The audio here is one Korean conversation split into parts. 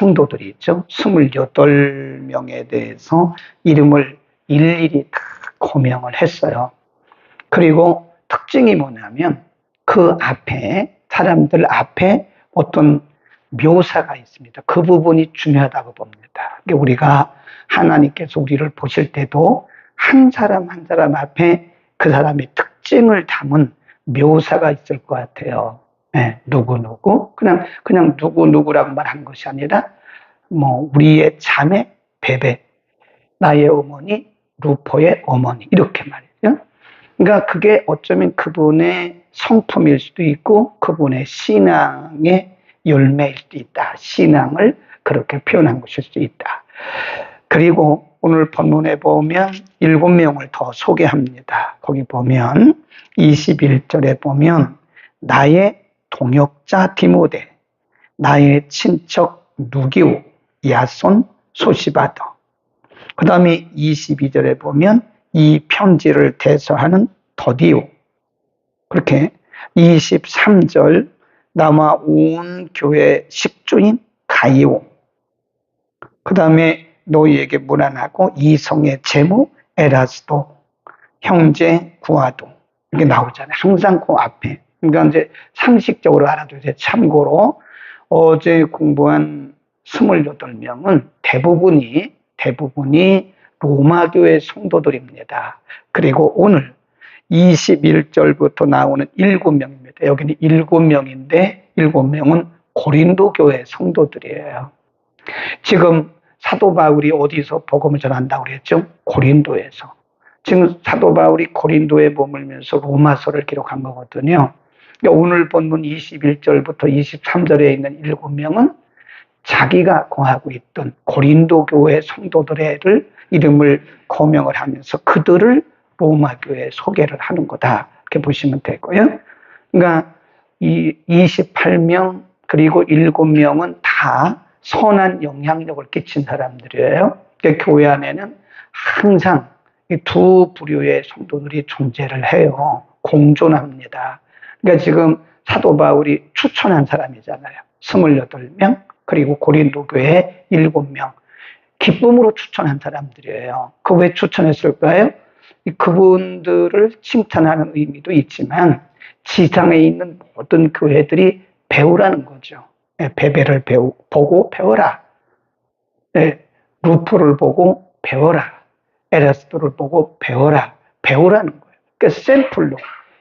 성도들이 있죠. 28명에 대해서 이름을 일일이 다 고명을 했어요. 그리고 특징이 뭐냐면 그 앞에, 사람들 앞에 어떤 묘사가 있습니다. 그 부분이 중요하다고 봅니다. 우리가 하나님께서 우리를 보실 때도 한 사람 한 사람 앞에 그 사람의 특징을 담은 묘사가 있을 것 같아요. 네, 누구누구. 그냥 누구누구라고 말한 것이 아니라, 우리의 자매, 베베, 나의 어머니, 루포의 어머니, 이렇게 말이죠. 그러니까 그게 어쩌면 그분의 성품일 수도 있고, 그분의 신앙의 열매일 수도 있다. 신앙을 그렇게 표현한 것일 수도 있다. 그리고 오늘 본문에 보면 7명을 더 소개합니다. 거기 보면 21절에 보면 나의 동역자 디모데, 나의 친척 누기오, 야손, 소시바더. 그 다음에 22절에 보면 이 편지를 대서하는 더디오. 그렇게 23절 나와 온 교회 식주인 가이오. 그 다음에 너희에게 문안하고 이성의 제무 에라스도, 형제 구아도, 이게 나오잖아요. 항상 그 앞에. 그러니까 이제 상식적으로 알아두세요. 참고로 어제 공부한 28명은 대부분이 로마교회 성도들입니다. 그리고 오늘 21절부터 나오는 7명입니다. 여기는 7명인데 7명은 고린도 교회 성도들이에요. 지금 사도 바울이 어디서 복음을 전한다고 그랬죠? 고린도에서. 지금 사도 바울이 고린도에 머물면서 로마서를 기록한 거거든요. 오늘 본문 21절부터 23절에 있는 7명은 자기가 거하고 있던 고린도 교회 성도들의 이름을 고명을 하면서 그들을 로마 교회에 소개를 하는 거다. 이렇게 보시면 되고요. 그러니까 이 28명 그리고 7명은 다 선한 영향력을 끼친 사람들이에요. 그러니까 교회 안에는 항상 이 두 부류의 성도들이 존재를 해요. 공존합니다. 그러니까 지금 사도 바울이 추천한 사람이잖아요. 28명, 그리고 고린도 교회 7명. 기쁨으로 추천한 사람들이에요. 그 왜 추천했을까요? 그분들을 칭찬하는 의미도 있지만 지상에 있는 모든 교회들이 배우라는 거죠. 베베를 보고 배워라. 루프를 보고 배워라. 에라스도를 보고 배워라. 배우라는 거예요. 그러니까 샘플로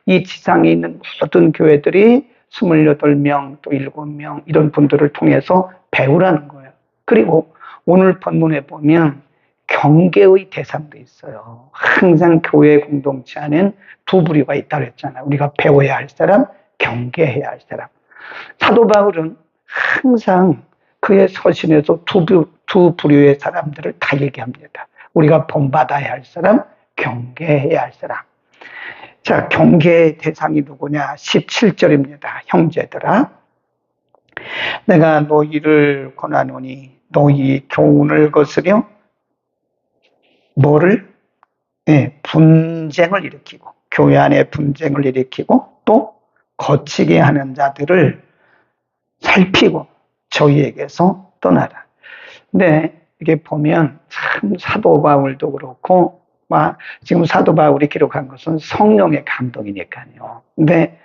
이 지상에 있는 모든 교회들이 28명 또 7명 이런 분들을 통해서 배우라는 거예요. 그리고 오늘 본문에 보면 경계의 대상도 있어요. 항상 교회 공동체 안에는 두 부류가 있다고 했잖아요. 우리가 배워야 할 사람, 경계해야 할 사람. 사도 바울은 항상 그의 서신에서 두 부류의 사람들을 다 얘기합니다. 우리가 본받아야 할 사람, 경계해야 할 사람. 자, 경계의 대상이 누구냐? 17절입니다. 형제들아, 내가 너희를 권하노니 너희 교훈을 거스려 뭐를? 분쟁을 일으키고, 교회 안에 분쟁을 일으키고 또 거치게 하는 자들을 살피고 저희에게서 떠나라. 근데 이게 보면 참 사도 바울도 그렇고, 지금 사도 바울이 기록한 것은 성령의 감동이니까요. 근데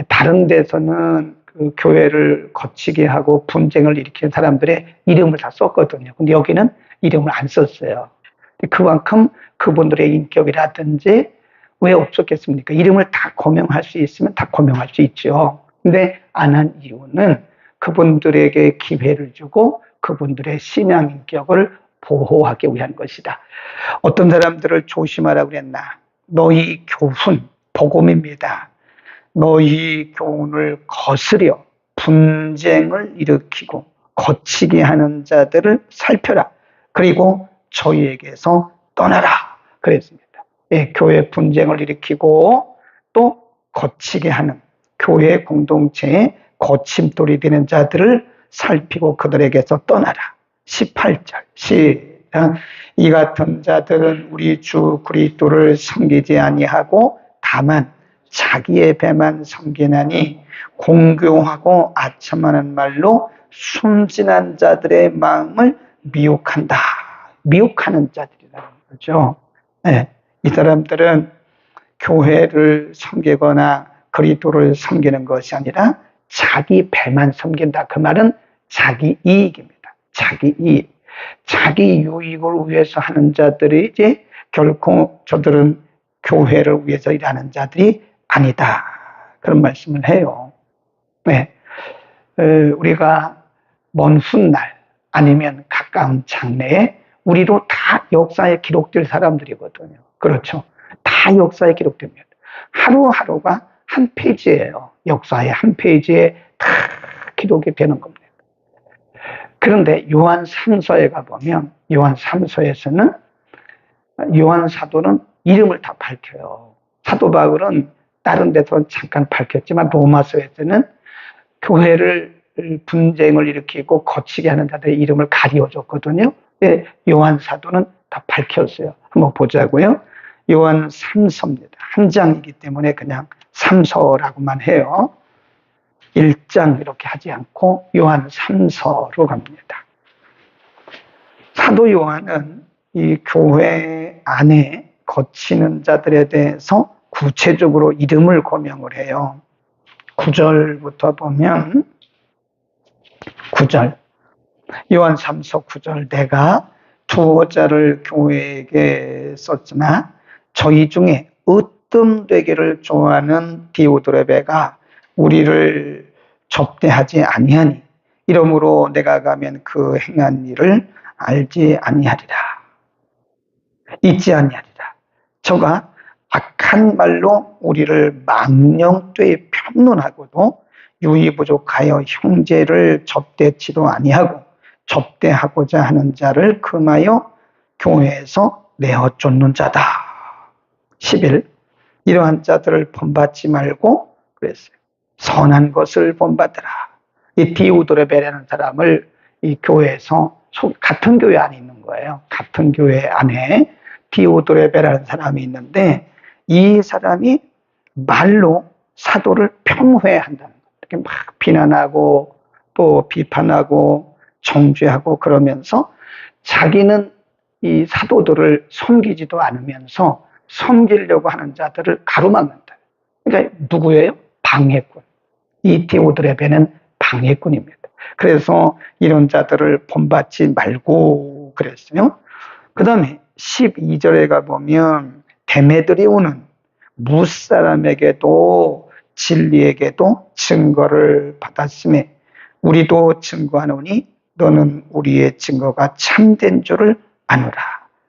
다른 데서는 그 교회를 거치게 하고 분쟁을 일으키는 사람들의 이름을 다 썼거든요. 근데 여기는 이름을 안 썼어요. 그만큼 그분들의 인격이라든지 왜 없었겠습니까? 이름을 다 고명할 수 있으면 다 고명할 수 있죠. 근데 안 한 이유는 그분들에게 기회를 주고 그분들의 신앙 인격을 보호하기 위한 것이다. 어떤 사람들을 조심하라고 그랬나? 너희 교훈, 복음입니다. 너희 교훈을 거스려 분쟁을 일으키고 거치게 하는 자들을 살펴라. 그리고 저희에게서 떠나라. 그랬습니다. 교회 분쟁을 일으키고 또 거치게 하는 교회 공동체의 거침돌이 되는 자들을 살피고 그들에게서 떠나라. 18절 시작. 이 같은 자들은 우리 주 그리스도를 섬기지 아니하고 다만 자기의 배만 섬기나니 공교하고 아첨하는 말로 순진한 자들의 마음을 미혹한다. 미혹하는 자들이라는 거죠. 네, 이 사람들은 교회를 섬기거나 그리스도를 섬기는 것이 아니라 자기 배만 섬긴다. 그 말은 자기 이익입니다. 자기 이익. 자기 유익을 위해서 하는 자들이지 결코 저들은 교회를 위해서 일하는 자들이 아니다. 그런 말씀을 해요. 네. 우리가 먼 훗날 아니면 가까운 장래에 우리도 다 역사에 기록될 사람들이거든요. 그렇죠. 다 역사에 기록됩니다. 하루하루가 한 페이지예요. 역사의 한 페이지에 다 기록이 되는 겁니다. 그런데 요한 3서에 가보면 요한 3서에서는 요한 사도는 이름을 다 밝혀요. 사도 바울은 다른 데서 잠깐 밝혔지만 로마서에서는 교회를 분쟁을 일으키고 거치게 하는 자들의 이름을 가리워줬거든요. 요한 사도는 다 밝혔어요. 한번 보자고요. 요한 3서입니다. 한 장이기 때문에 그냥 3서라고만 해요. 1장 이렇게 하지 않고 요한 3서로 갑니다. 사도 요한은 이 교회 안에 거치는 자들에 대해서 구체적으로 이름을 고명을 해요. 9절부터 보면 9절 요한 3서 9절 내가 두어 자를 교회에게 썼으나 저희 중에 으뜸되기를 좋아하는 디오드레베가 우리를 접대하지 아니하니 이러므로 내가 가면 그 행한 일을 알지 아니하리라. 잊지 아니하리라. 저가 악한 말로 우리를 망령되이 편론하고도 유의 부족하여 형제를 접대치도 아니하고 접대하고자 하는 자를 금하여 교회에서 내어 쫓는 자다. 11. 이러한 자들을 본받지 말고 그랬어요. 선한 것을 본받으라. 이 디오드레베라는 사람을 이 교회에서 같은 교회 안에 있는 거예요. 같은 교회 안에 디오드레베라는 사람이 있는데 이 사람이 말로 사도를 평회한다는 거예요. 이렇게 막 비난하고 또 비판하고 정죄하고 그러면서 자기는 이 사도들을 섬기지도 않으면서 섬기려고 하는 자들을 가로막는다. 그러니까 누구예요? 방해꾼. 이 디오드레베는 방해꾼입니다. 그래서 이런 자들을 본받지 말고 그랬어요. 그 다음에 12절에 가보면 데메드리오는 무사람에게도 진리에게도 증거를 받았음에 우리도 증거하노니 너는 우리의 증거가 참된 줄을 아노라.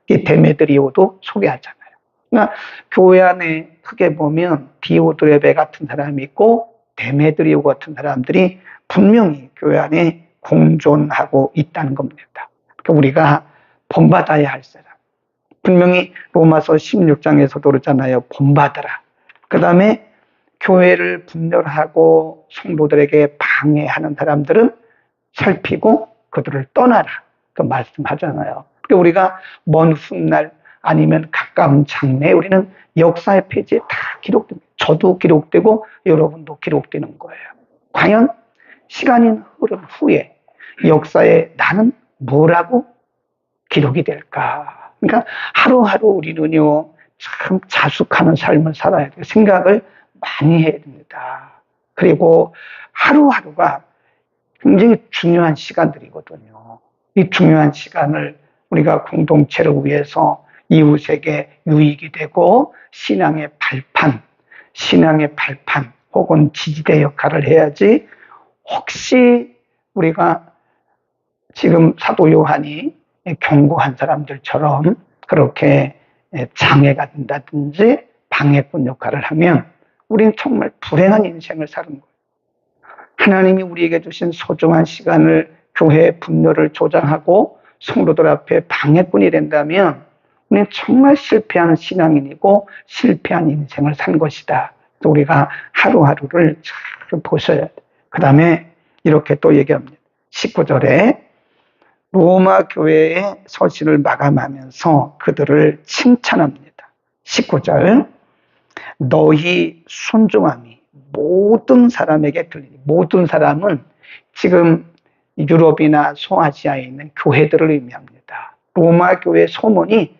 이 데메드리오도 소개하잖아요. 그러니까 교회 안에 크게 보면 디오드레베 같은 사람이 있고 데메드리오 같은 사람들이 분명히 교회 안에 공존하고 있다는 겁니다. 그러니까 우리가 본받아야 할 사람. 분명히 로마서 16장에서도 그러잖아요. 본받아라. 그 다음에 교회를 분열하고 성도들에게 방해하는 사람들은 살피고 그들을 떠나라. 그 말씀하잖아요. 그러니까 우리가 먼 훗날 아니면 가까운 장래에 우리는 역사의 페이지에 다 기록됩니다. 저도 기록되고 여러분도 기록되는 거예요. 과연 시간이 흐른 후에 역사에 나는 뭐라고 기록이 될까? 그러니까 하루하루 우리는요, 참 자숙하는 삶을 살아야 돼요. 생각을 많이 해야 됩니다. 그리고 하루하루가 굉장히 중요한 시간들이거든요. 이 중요한 시간을 우리가 공동체를 위해서 이웃에게 유익이 되고 신앙의 발판 혹은 지지대 역할을 해야지 혹시 우리가 지금 사도 요한이 경고한 사람들처럼 그렇게 장애가 된다든지 방해꾼 역할을 하면 우리는 정말 불행한 인생을 사는 거예요. 하나님이 우리에게 주신 소중한 시간을 교회의 분열을 조장하고 성도들 앞에 방해꾼이 된다면 우리는 정말 실패하는 신앙인이고 실패한 인생을 산 것이다. 우리가 하루하루를 잘 보셔야 돼요. 그 다음에 이렇게 또 얘기합니다. 19절에 로마 교회의 서신을 마감하면서 그들을 칭찬합니다. 19절 너희 순종함이 모든 사람에게 들리니 모든 사람은 지금 유럽이나 소아시아에 있는 교회들을 의미합니다. 로마 교회 소문이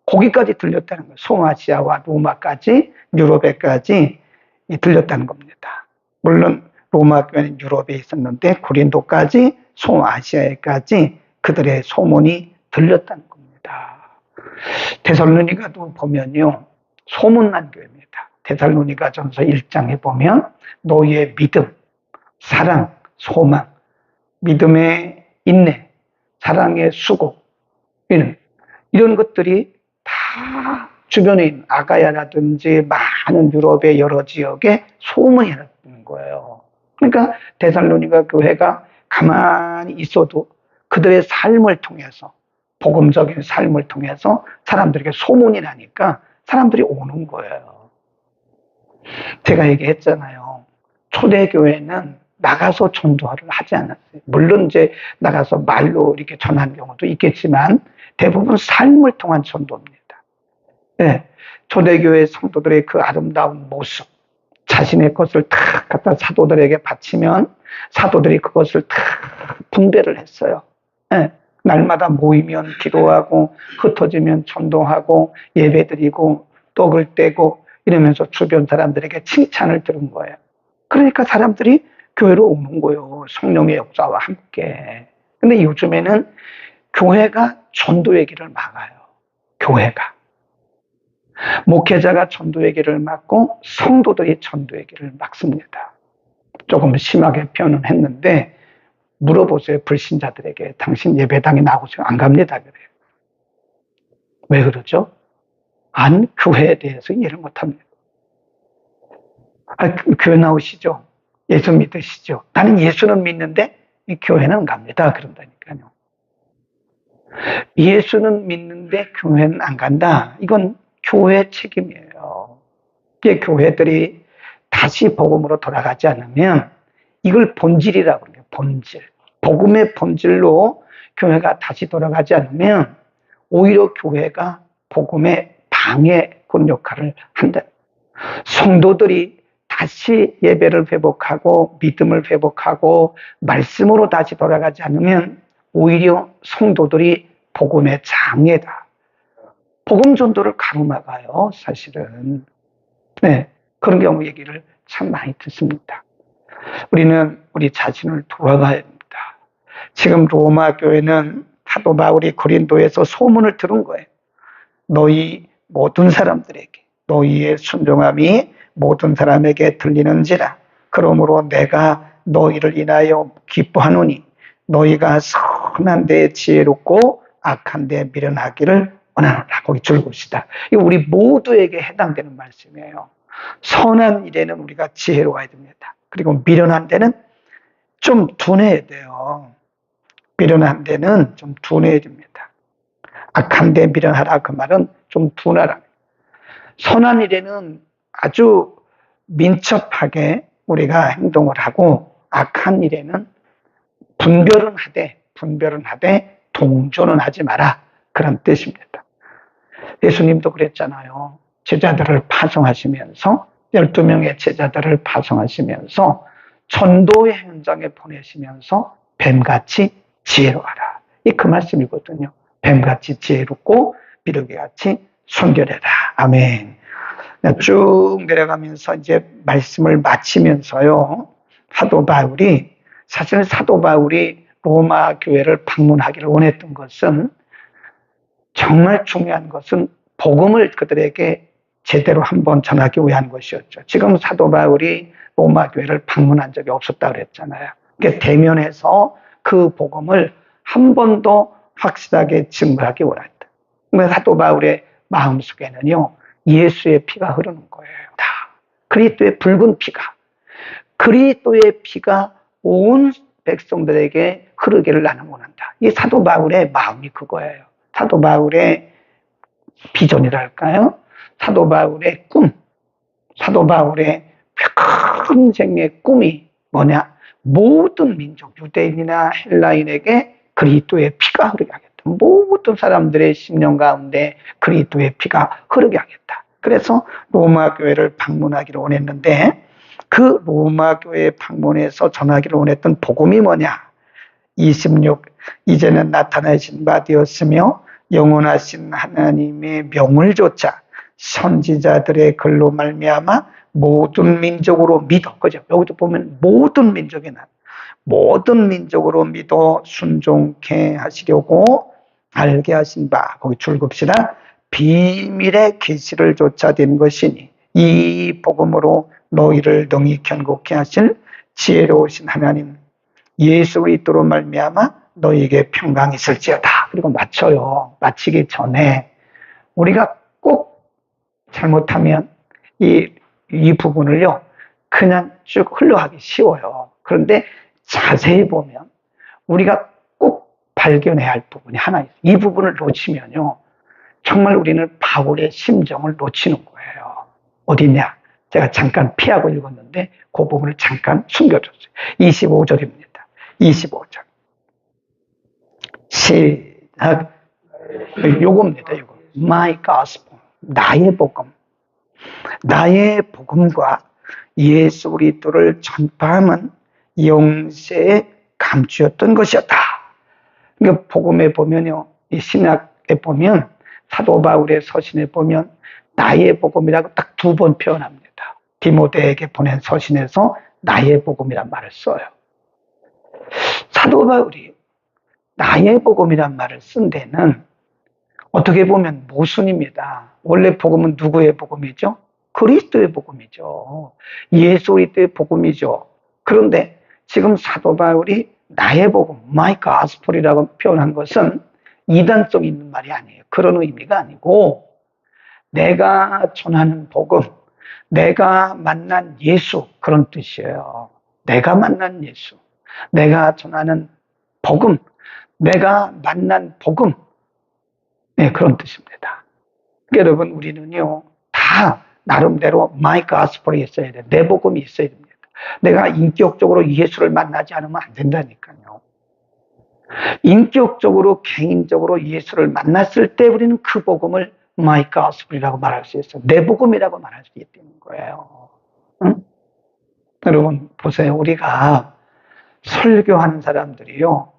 거기까지 들렸다는 거예요. 소아시아와 로마까지, 유럽에까지 들렸다는 겁니다. 물론 로마 교회는 유럽에 있었는데 고린도까지, 소아시아에까지 그들의 소문이 들렸다는 겁니다. 데살로니가도 보면요, 소문난 교회입니다. 데살로니가전서 1장에 보면 너희의 믿음, 사랑, 소망, 믿음의 인내, 사랑의 수고, 이런 것들이 다 주변에 있는 아가야라든지 많은 유럽의 여러 지역에 소문이 났던 거예요. 그러니까 데살로니가 교회가 가만히 있어도 그들의 삶을 통해서, 복음적인 삶을 통해서 사람들에게 소문이 나니까 사람들이 오는 거예요. 제가 얘기했잖아요. 초대교회는 나가서 전도를 하지 않았어요. 물론 이제 나가서 말로 이렇게 전하는 경우도 있겠지만 대부분 삶을 통한 전도입니다. 네, 초대교회 성도들의 그 아름다운 모습, 자신의 것을 탁 갖다 사도들에게 바치면 사도들이 그것을 탁 분배를 했어요. 네, 날마다 모이면 기도하고 흩어지면 전도하고 예배드리고 떡을 떼고 이러면서 주변 사람들에게 칭찬을 들은 거예요. 그러니까 사람들이 교회로 오는 거예요. 성령의 역사와 함께. 근데 요즘에는 교회가 전도의 길을 막아요. 교회가. 목회자가 전도의 길을 막고 성도들이 전도의 길을 막습니다. 조금 심하게 표현은 했는데 물어보세요. 불신자들에게. 당신 예배당에 나오세요? 안 갑니다. 그래요. 왜 그러죠? 교회에 대해서 이해를 못합니다. 교회 나오시죠? 예수 믿으시죠? 나는 예수는 믿는데 이 교회는 안 갑니다. 그런다니까요. 예수는 믿는데 교회는 안 간다. 이건 교회 책임이에요. 이게 교회들이 다시 복음으로 돌아가지 않으면 이걸 본질이라고 해요. 본질. 복음의 본질로 교회가 다시 돌아가지 않으면 오히려 교회가 복음의 방해꾼 역할을 한다. 성도들이 다시 예배를 회복하고 믿음을 회복하고 말씀으로 다시 돌아가지 않으면 오히려 성도들이 복음의 장애다. 복음 전도를 가로막아요, 사실은. 네, 그런 경우 얘기를 참 많이 듣습니다. 우리는 우리 자신을 돌아봐야 합니다. 지금 로마 교회는 사도 바울이 고린도에서 소문을 들은 거예요. 너희 모든 사람들에게, 너희의 순종함이 모든 사람에게 들리는지라. 그러므로 내가 너희를 인하여 기뻐하노니 너희가 선한 데 지혜롭고 악한 데 미련하기를 원하노라. 거기 줄것이다. 이거 우리 모두에게 해당되는 말씀이에요. 선한 일에는 우리가 지혜로워야 됩니다. 그리고 미련한 데는 좀 둔해야 돼요. 미련한 데는 좀 둔해야 됩니다. 악한 데 미련하라 그 말은 좀 둔하라. 선한 일에는 아주 민첩하게 우리가 행동을 하고 악한 일에는 분별은 하되 동조는 하지 마라. 그런 뜻입니다. 예수님도 그랬잖아요. 제자들을 파송하시면서 12명의 제자들을 파송하시면서 전도의 현장에 보내시면서 뱀같이 지혜로워라. 그 말씀이거든요. 뱀같이 지혜롭고 비둘기같이 순결해라. 아멘. 쭉 내려가면서 이제 말씀을 마치면서요. 사실 사도 바울이 로마 교회를 방문하기를 원했던 것은 정말 중요한 것은 복음을 그들에게 제대로 한번 전하기 위한 것이었죠. 지금 사도 바울이 로마 교회를 방문한 적이 없었다고 그랬잖아요. 그러니까 대면해서 그 복음을 한 번 더 확실하게 증거하기 원했다. 사도 바울의 마음속에는요, 예수의 피가 흐르는 거예요. 다. 그리스도의 붉은 피가. 그리스도의 피가 온 백성들에게 흐르기를 나는 원한다. 이 사도 바울의 마음이 그거예요. 사도 바울의 비전이랄까요? 사도 바울의 꿈. 사도 바울의 평생의 꿈이 뭐냐? 모든 민족, 유대인이나 헬라인에게 그리스도의 피가 흐르게 하겠다. 모든 사람들의 심령 가운데 그리스도의 피가 흐르게 하겠다. 그래서 로마 교회를 방문하기를 원했는데 그 로마 교회 방문해서 전하기를 원했던 복음이 뭐냐? 26 이제는 나타나신 바 되었으며 영원하신 하나님의 명을 조차 선지자들의 글로 말미암아 모든 민족으로 믿어. 그죠? 여기도 보면 모든 민족에 나 모든 민족으로 믿어 순종케 하시려고 알게 하신 바, 거기 줄급시다. 비밀의 계시를 쫓아낸 것이니 이 복음으로 너희를 능히 견고케 하실 지혜로우신 하나님 예수 그리스도로 말미암아 너희에게 평강이 있을지어다. 그리고 마치기 전에 우리가 꼭 잘못하면 이 부분을요 그냥 쭉 흘러가기 쉬워요. 그런데 자세히 보면 우리가 꼭 발견해야 할 부분이 하나 있어요. 이 부분을 놓치면요 정말 우리는 바울의 심정을 놓치는 거예요. 어디냐? 제가 잠깐 피하고 읽었는데 그 부분을 잠깐 숨겨줬어요. 25절입니다. 25절. 시작. 요겁니다. 요거. My gospel. 나의 복음. 나의 복음과 예수 그리스도를 전파함은 영세에 감추었던 것이었다. 그러니까 복음에 보면요. 이 신약에 보면 사도 바울의 서신에 보면 나의 복음이라고 딱 2번 표현합니다. 디모데에게 보낸 서신에서 나의 복음이란 말을 써요. 사도 바울이 나의 복음이란 말을 쓴 데는 어떻게 보면 모순입니다. 원래 복음은 누구의 복음이죠? 그리스도의 복음이죠. 예수 그리스도의 복음이죠. 그런데 지금 사도 바울이 나의 복음, my gospel이라고 표현한 것은 이단성 있는 말이 아니에요. 그런 의미가 아니고 내가 전하는 복음, 내가 만난 예수 그런 뜻이에요. 내가 만난 예수, 내가 전하는 복음, 내가 만난 복음, 네, 그런 뜻입니다. 여러분 우리는요 다 나름대로 my gospel이 있어야 돼요. 내 복음이 있어야 됩니다. 내가 인격적으로 예수를 만나지 않으면 안 된다니까요. 인격적으로 개인적으로 예수를 만났을 때 우리는 그 복음을 my gospel이라고 말할 수 있어요. 내 복음이라고 말할 수 있다는 거예요. 응? 여러분 보세요. 우리가 설교하는 사람들이요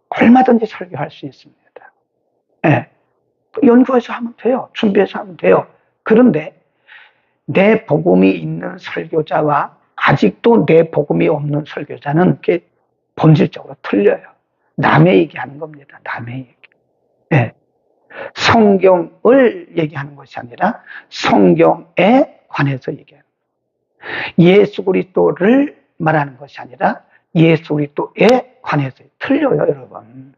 얼마든지 설교할 수 있습니다. 네. 연구해서 하면 돼요. 준비해서 하면 돼요. 그런데 내 복음이 있는 설교자와 아직도 내 복음이 없는 설교자는 그게 본질적으로 틀려요. 남의 얘기하는 겁니다. 남의 얘기. 네. 성경을 얘기하는 것이 아니라 성경에 관해서 얘기하는 거예요. 예수 그리스도를 말하는 것이 아니라 예수 그리스도에 관해서 틀려요, 여러분.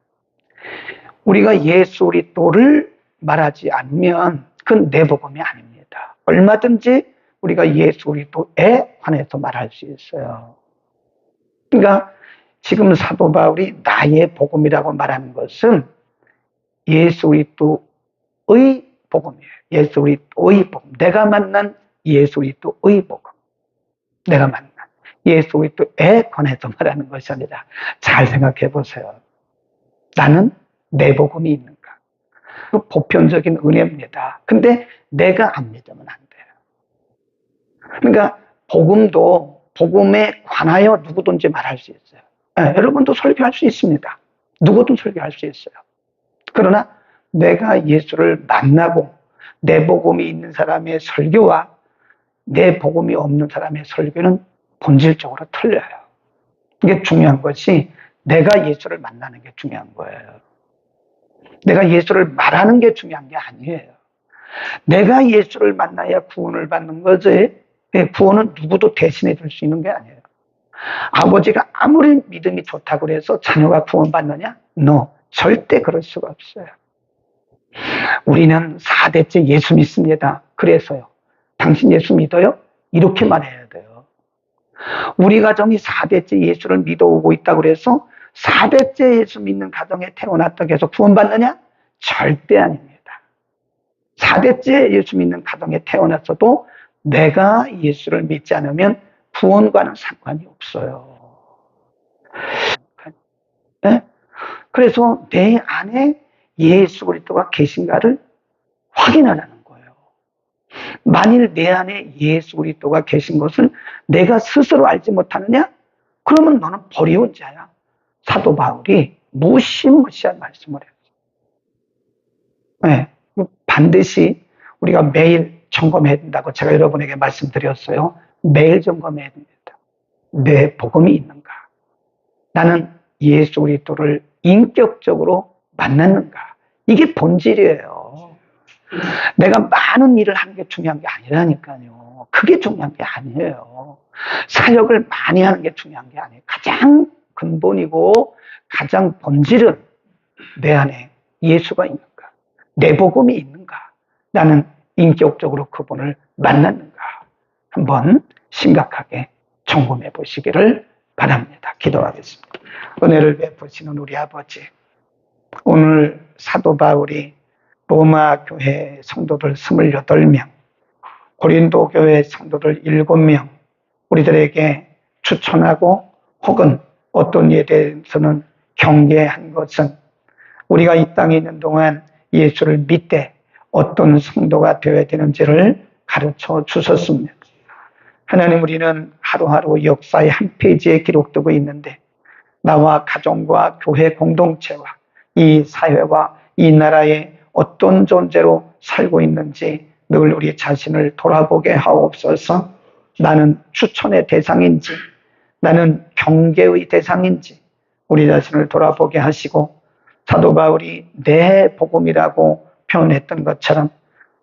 우리가 예수 그리스도를 말하지 않으면 그건 내 복음이 아닙니다. 얼마든지 우리가 예수 그리스도에 관해서 말할 수 있어요. 그러니까 지금 사도 바울이 나의 복음이라고 말하는 것은 예수 그리스도의 복음이에요. 예수 그리스도의 복음. 내가 만난 예수 그리스도의 복음. 내가 만난 예수 그리스도에 관해서 말하는 것이 아니라 잘 생각해 보세요. 나는 내 복음이 있는가? 그 보편적인 은혜입니다. 근데 내가 안 믿으면 안 돼요. 그러니까 복음도 복음에 관하여 누구든지 말할 수 있어요. 네, 여러분도 설교할 수 있습니다. 누구든 설교할 수 있어요. 그러나 내가 예수를 만나고 내 복음이 있는 사람의 설교와 내 복음이 없는 사람의 설교는 본질적으로 틀려요. 이게 중요한 것이 내가 예수를 만나는 게 중요한 거예요. 내가 예수를 말하는 게 중요한 게 아니에요. 내가 예수를 만나야 구원을 받는 거지. 구원은 누구도 대신해 줄 수 있는 게 아니에요. 아버지가 아무리 믿음이 좋다고 해서 자녀가 구원받느냐? No. 절대 그럴 수가 없어요. 우리는 4대째 예수 믿습니다. 그래서요. 당신 예수 믿어요? 이렇게 말해야 돼요. 우리 가정이 4대째 예수를 믿어오고 있다고 해서 4대째 예수 믿는 가정에 태어났다고 해서 구원받느냐? 절대 아닙니다. 4대째 예수 믿는 가정에 태어났어도 내가 예수를 믿지 않으면 구원과는 상관이 없어요. 네? 그래서 내 안에 예수 그리스도가 계신가를 확인하라는 거예요. 만일 내 안에 예수 그리스도가 계신 것을 내가 스스로 알지 못하느냐? 그러면 너는 버리운 자야. 사도 바울이 무시무시한 말씀을 해요. 네, 반드시 우리가 매일 점검해야 된다고 제가 여러분에게 말씀드렸어요. 매일 점검해야 됩니다. 내 복음이 있는가? 나는 예수 그리스도를 인격적으로 만났는가? 이게 본질이에요. 내가 많은 일을 하는 게 중요한 게 아니라니까요. 그게 중요한 게 아니에요. 사역을 많이 하는 게 중요한 게 아니에요. 가장 근본이고 가장 본질은 내 안에 예수가 있는가? 내 복음이 있는가? 나는 인격적으로 그분을 만났는가? 한번 심각하게 점검해 보시기를 바랍니다. 기도하겠습니다. 은혜를 베푸시는 우리 아버지, 오늘 사도 바울이 로마 교회 성도들 28명, 고린도 교회 성도들 7명, 우리들에게 추천하고 혹은 어떤 일에 대해서는 경계한 것은 우리가 이 땅에 있는 동안 예수를 믿되 어떤 성도가 되어야 되는지를 가르쳐 주셨습니다. 하나님, 우리는 하루하루 역사의 한 페이지에 기록되고 있는데 나와 가정과 교회 공동체와 이 사회와 이 나라에 어떤 존재로 살고 있는지 늘 우리 자신을 돌아보게 하옵소서. 나는 추천의 대상인지 나는 경계의 대상인지 우리 자신을 돌아보게 하시고, 사도 바울이 내 복음이라고 표현했던 것처럼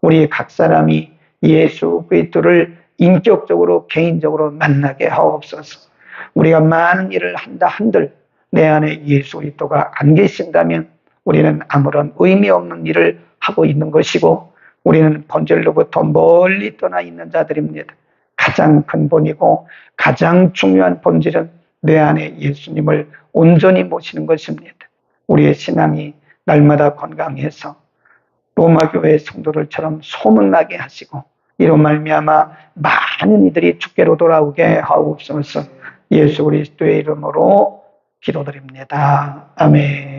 우리 각 사람이 예수 그리스도를 인격적으로 개인적으로 만나게 하옵소서. 우리가 많은 일을 한다 한들 내 안에 예수 그리스도가 안 계신다면 우리는 아무런 의미 없는 일을 하고 있는 것이고 우리는 본질로부터 멀리 떠나 있는 자들입니다. 가장 근본이고 가장 중요한 본질은 내 안에 예수님을 온전히 모시는 것입니다. 우리의 신앙이 날마다 건강해서 로마 교회 성도들처럼 소문나게 하시고 이로 말미암아 많은 이들이 주께로 돌아오게 하옵소서. 예수 그리스도의 이름으로 기도드립니다. 아멘.